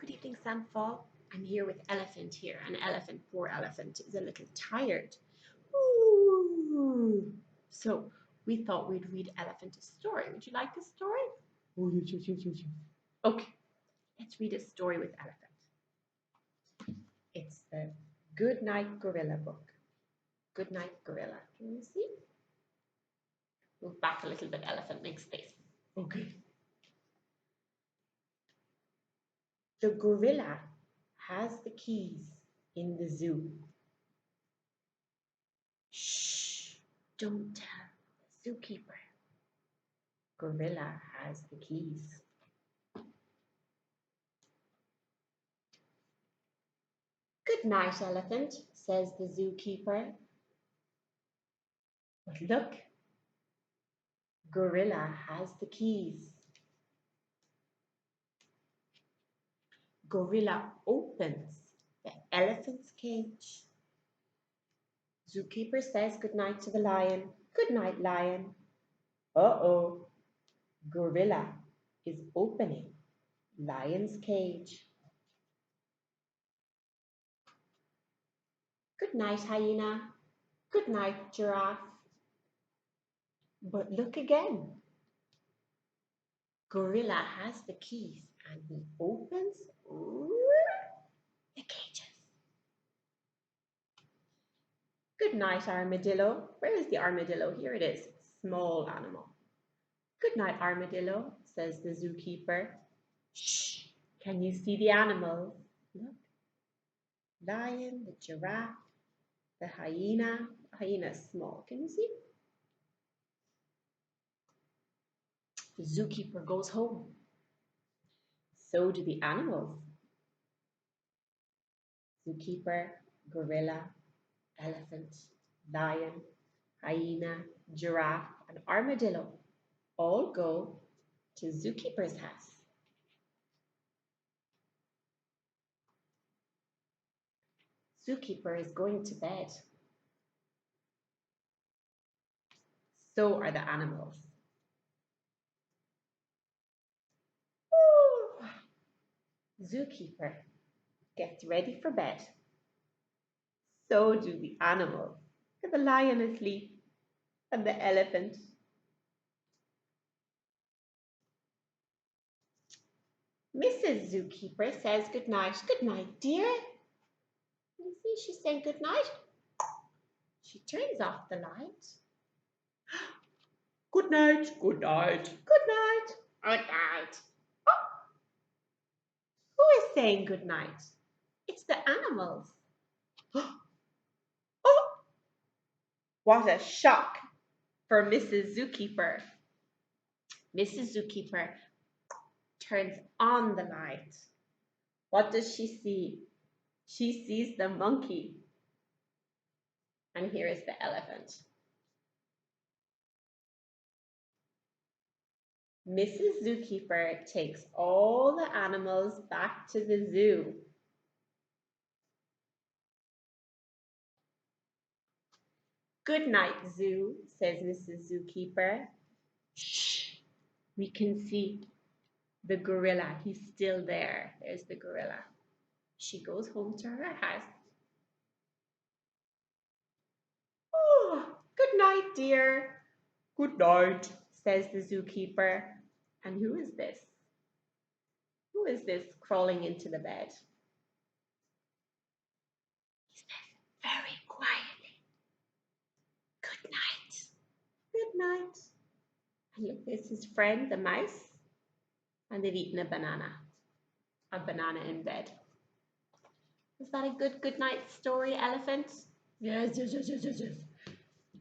Good evening, Samfall. I'm here with Elephant here. An elephant, poor elephant, is a little tired. Ooh. So we thought we'd read Elephant a story. Would you like a story? Oh, yes. Okay, let's read a story with Elephant. It's the Good Night Gorilla book. Good Night Gorilla. Can you see? Move back a little bit, Elephant. Make space. Okay. The gorilla has the keys in the zoo. Shh, don't tell the zookeeper. Gorilla has the keys. Good night, Elephant, says the zookeeper. But look, Gorilla has the keys. Gorilla opens the elephant's cage. Zookeeper says goodnight to the lion. Good night, lion. Uh-oh, Gorilla is opening lion's cage. Good night, hyena. Good night, giraffe. But look again. Gorilla has the keys and he opens the cages. Good night, armadillo. Where is the armadillo? Here it is. Small animal. Good night, armadillo, says the zookeeper. Shh, can you see the animals? Look. Lion, the giraffe, the hyena. The hyena is small. Can you see? The zookeeper goes home. So do the animals. Zookeeper, gorilla, elephant, lion, hyena, giraffe, and armadillo all go to zookeeper's house. Zookeeper is going to bed. So are the animals. Zookeeper gets ready for bed. So do the animals. Look at the lion asleep and the elephant. Mrs. Zookeeper says good night. Good night, dear. You see, she's saying good night. She turns off the light. Good night, good night, good night, good night. Oh, who is saying good night? It's the animals. Oh, what a shock for Mrs. Zookeeper. Mrs. Zookeeper turns on the light. What does she see? She sees the monkey. And here is the elephant. Mrs. Zookeeper takes all the animals back to the zoo. Good night, zoo, says Mrs. Zookeeper. Shh, we can see the gorilla. He's still there. There's the gorilla. She goes home to her house. Oh, good night, dear. Good night, says the zookeeper. And who is this? Who is this crawling into the bed? He says very quietly, good night. Good night. And look, there's his friend, the mouse. And they've eaten a banana in bed. Was that a good night story, Elephant? Yes.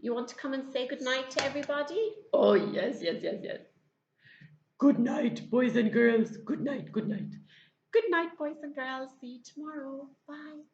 You want to come and say good night to everybody? Oh, yes. Good night, boys and girls. Good night. Good night, boys and girls. See you tomorrow. Bye.